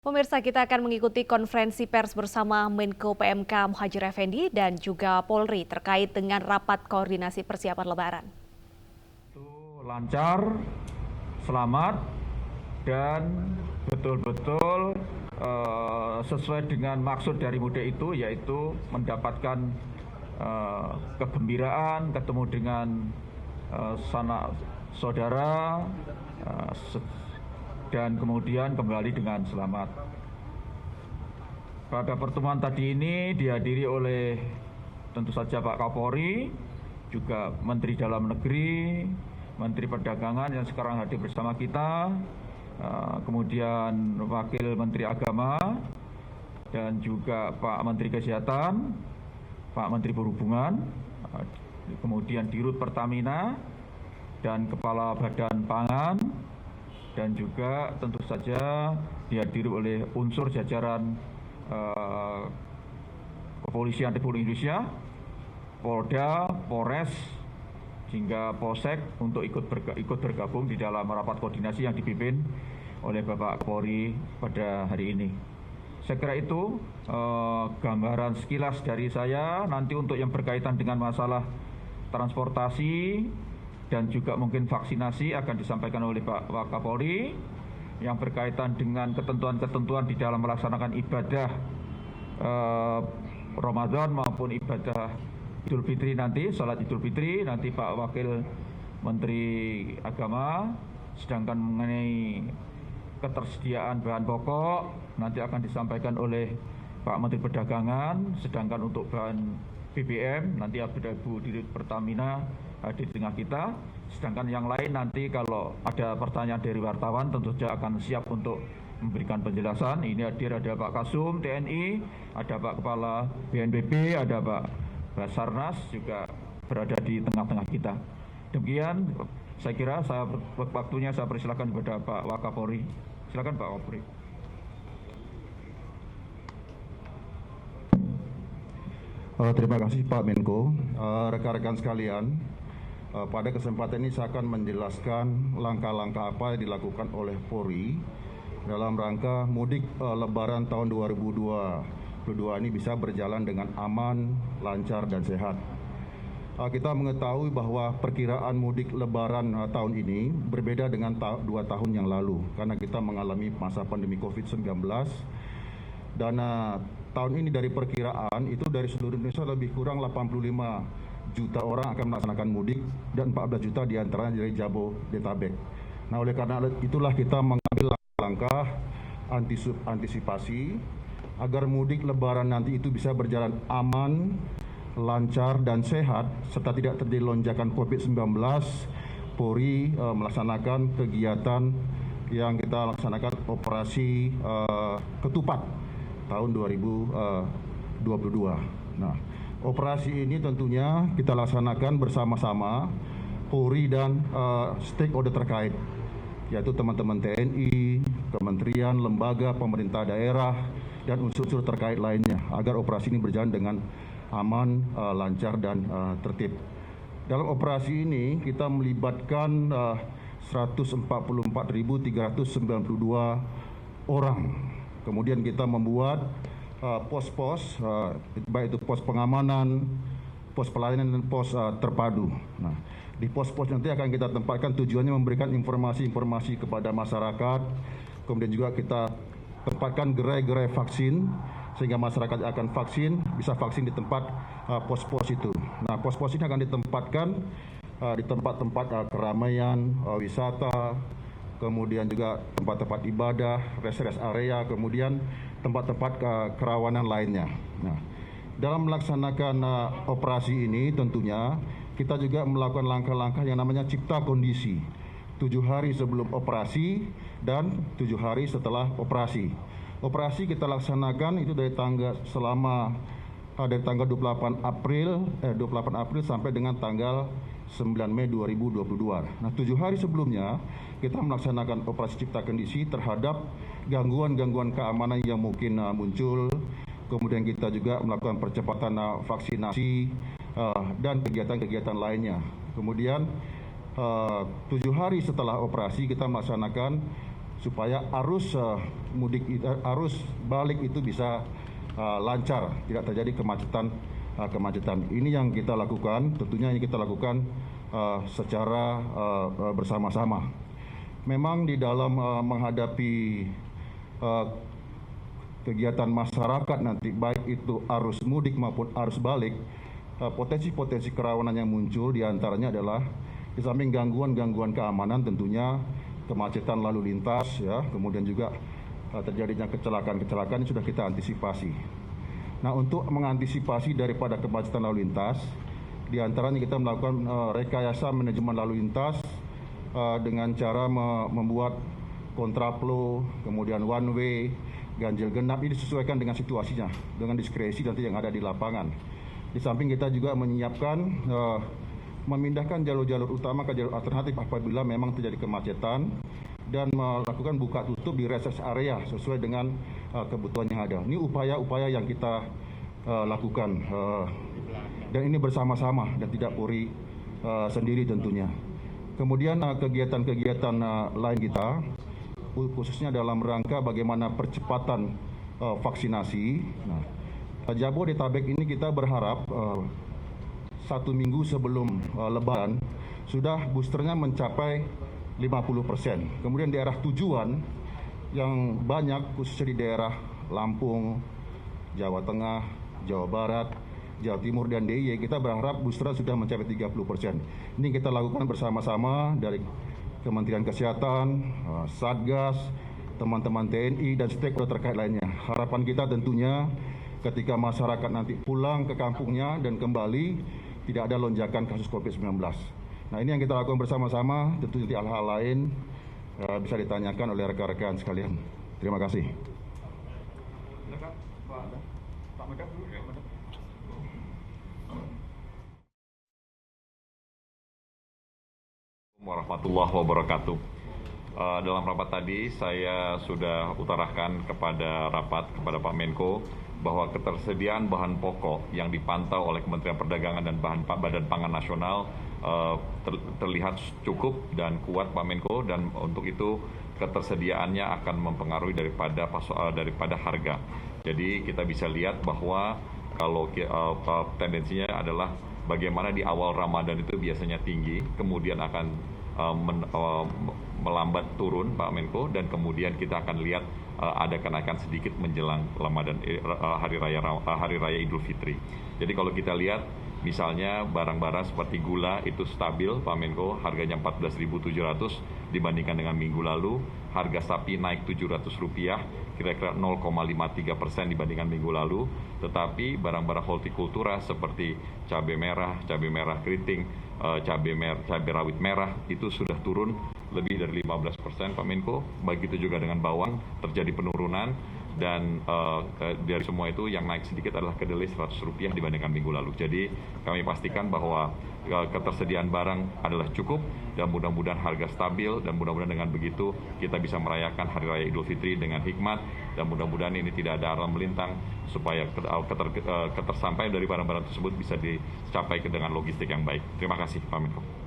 Pemirsa, kita akan mengikuti konferensi pers bersama Menko PMK Muhadjir Effendi dan juga Polri terkait dengan rapat koordinasi persiapan Lebaran. Lancar, selamat, dan betul-betul sesuai dengan maksud dari mudik itu, yaitu mendapatkan kegembiraan, ketemu dengan sanak saudara, dan kemudian kembali dengan selamat. Pada pertemuan tadi ini dihadiri oleh tentu saja Pak Kapolri, juga Menteri Dalam Negeri, Menteri Perdagangan yang sekarang hadir bersama kita, kemudian Wakil Menteri Agama, dan juga Pak Menteri Kesehatan, Pak Menteri Perhubungan, kemudian Dirut Pertamina, dan Kepala Badan Pangan, dan juga tentu saja dihadiri oleh unsur jajaran Kepolisian Republik Indonesia, Polda, Polres, hingga Polsek untuk ikut bergabung di dalam rapat koordinasi yang dipimpin oleh Bapak Kapolri pada hari ini. Saya kira itu gambaran sekilas dari saya. Nanti untuk yang berkaitan dengan masalah transportasi dan juga mungkin vaksinasi akan disampaikan oleh Pak Wakapolri. Yang berkaitan dengan ketentuan-ketentuan di dalam melaksanakan ibadah Ramadan maupun ibadah Idul Fitri nanti, salat Idul Fitri, nanti Pak Wakil Menteri Agama. Sedangkan mengenai ketersediaan bahan pokok nanti akan disampaikan oleh Pak Menteri Perdagangan. Sedangkan untuk bahan BBM nanti ada Bu Dirut Pertamina hadir di tengah kita. Sedangkan yang lain nanti kalau ada pertanyaan dari wartawan tentu saja akan siap untuk memberikan penjelasan. Ini hadir ada Pak Kasum TNI, ada Pak Kepala BNPB, ada Pak Basarnas juga berada di tengah-tengah kita. Demikian saya kira waktunya saya persilakan kepada Pak Wakapolri. Silakan Pak Wakapolri. Terima kasih Pak Menko. Rekan-rekan sekalian, pada kesempatan ini saya akan menjelaskan langkah-langkah apa yang dilakukan oleh Polri dalam rangka mudik Lebaran tahun 2022 ini bisa berjalan dengan aman, lancar, dan sehat. Kita mengetahui bahwa perkiraan mudik Lebaran tahun ini berbeda dengan 2 tahun yang lalu karena kita mengalami masa pandemi COVID-19 dan tahun ini dari perkiraan itu dari seluruh Indonesia lebih kurang 85 juta orang akan melaksanakan mudik dan 14 juta diantaranya dari Jabodetabek. Nah, oleh karena itulah kita mengambil langkah antisipasi agar mudik Lebaran nanti itu bisa berjalan aman, lancar, dan sehat serta tidak terjadi lonjakan COVID-19. Polri melaksanakan kegiatan yang kita laksanakan operasi ketupat tahun 2022. Nah, operasi ini tentunya kita laksanakan bersama-sama Polri dan stakeholder terkait, yaitu teman-teman TNI, kementerian, lembaga, pemerintah daerah, dan unsur-unsur terkait lainnya, agar operasi ini berjalan dengan aman, lancar, dan tertib. Dalam operasi ini kita melibatkan 144.392 orang. Kemudian kita membuat pos-pos, baik itu pos pengamanan, pos pelayanan, dan pos terpadu. Nah, di pos-pos nanti akan kita tempatkan tujuannya memberikan informasi-informasi kepada masyarakat. Kemudian juga kita tempatkan gerai-gerai vaksin sehingga masyarakat akan bisa vaksin di tempat pos-pos itu. Nah, pos-pos ini akan ditempatkan di tempat-tempat keramaian, wisata, kemudian juga tempat-tempat ibadah, rest area, kemudian tempat-tempat kerawanan lainnya. Nah, dalam melaksanakan operasi ini tentunya kita juga melakukan langkah-langkah yang namanya cipta kondisi 7 hari sebelum operasi dan 7 hari setelah operasi. Operasi kita laksanakan itu dari tanggal 28 April sampai dengan tanggal 9 Mei 2022. Nah, 7 hari sebelumnya kita melaksanakan operasi cipta kondisi terhadap gangguan-gangguan keamanan yang mungkin muncul. Kemudian kita juga melakukan percepatan vaksinasi dan kegiatan-kegiatan lainnya. Kemudian 7 hari setelah operasi kita melaksanakan supaya arus arus balik itu bisa lancar, tidak terjadi kemacetan. Ini yang kita lakukan, tentunya ini kita lakukan secara bersama-sama. Memang di dalam menghadapi kegiatan masyarakat nanti, baik itu arus mudik maupun arus balik, potensi-potensi kerawanan yang muncul diantaranya adalah di samping gangguan-gangguan keamanan tentunya kemacetan lalu lintas, ya, kemudian juga terjadinya kecelakaan-kecelakaan sudah kita antisipasi. Nah, untuk mengantisipasi daripada kemacetan lalu lintas, diantaranya kita melakukan rekayasa manajemen lalu lintas dengan cara membuat kontraflow, kemudian one way, ganjil genap, ini disesuaikan dengan situasinya, dengan diskresi nanti yang ada di lapangan. Di samping kita juga menyiapkan memindahkan jalur-jalur utama ke jalur alternatif apabila memang terjadi kemacetan dan melakukan buka tutup di rest area sesuai dengan kebutuhan yang ada. Ini upaya-upaya yang kita lakukan dan ini bersama-sama dan tidak Polri sendiri tentunya. Kemudian kegiatan-kegiatan lain kita khususnya dalam rangka bagaimana percepatan vaksinasi. Nah, Jabodetabek ini kita berharap 1 minggu sebelum Lebaran sudah boosternya mencapai 50%. Kemudian daerah tujuan yang banyak khususnya di daerah Lampung, Jawa Tengah, Jawa Barat, Jawa Timur dan DIY, kita berharap boosternya sudah mencapai 30%. Ini kita lakukan bersama-sama dari Kementerian Kesehatan, Satgas, teman-teman TNI dan stakeholder terkait lainnya. Harapan kita tentunya ketika masyarakat nanti pulang ke kampungnya dan kembali tidak ada lonjakan kasus COVID-19. Nah, ini yang kita lakukan bersama-sama, tentu nanti hal-hal lain bisa ditanyakan oleh rekan-rekan sekalian. Terima kasih. Warahmatullahi wabarakatuh. Dalam rapat tadi saya sudah utarakan kepada Pak Menko bahwa ketersediaan bahan pokok yang dipantau oleh Kementerian Perdagangan dan Badan Pangan Nasional terlihat cukup dan kuat Pak Menko, dan untuk itu ketersediaannya akan mempengaruhi daripada harga. Jadi kita bisa lihat bahwa kalau tendensinya adalah bagaimana di awal Ramadan itu biasanya tinggi, kemudian akan melambat turun Pak Menko, dan kemudian kita akan lihat ada kenaikan sedikit menjelang Ramadan, hari raya Idul Fitri. Jadi kalau kita lihat misalnya barang-barang seperti gula itu stabil Pak Menko, harganya 14.700 dibandingkan dengan minggu lalu. Harga sapi naik Rp700, kira-kira 0,53% dibandingkan minggu lalu. Tetapi barang-barang hortikultura seperti cabai merah keriting, cabai rawit merah itu sudah turun lebih dari 15% Pak Menko. Begitu juga dengan bawang terjadi penurunan, dan dari semua itu yang naik sedikit adalah kedelai Rp100 dibandingkan minggu lalu. Jadi kami pastikan bahwa ketersediaan barang adalah cukup dan mudah-mudahan harga stabil, dan mudah-mudahan dengan begitu kita bisa merayakan Hari Raya Idul Fitri dengan hikmat, dan mudah-mudahan ini tidak ada alarm melintang supaya ketersampaian dari barang-barang tersebut bisa dicapai dengan logistik yang baik. Terima kasih Pak Menko.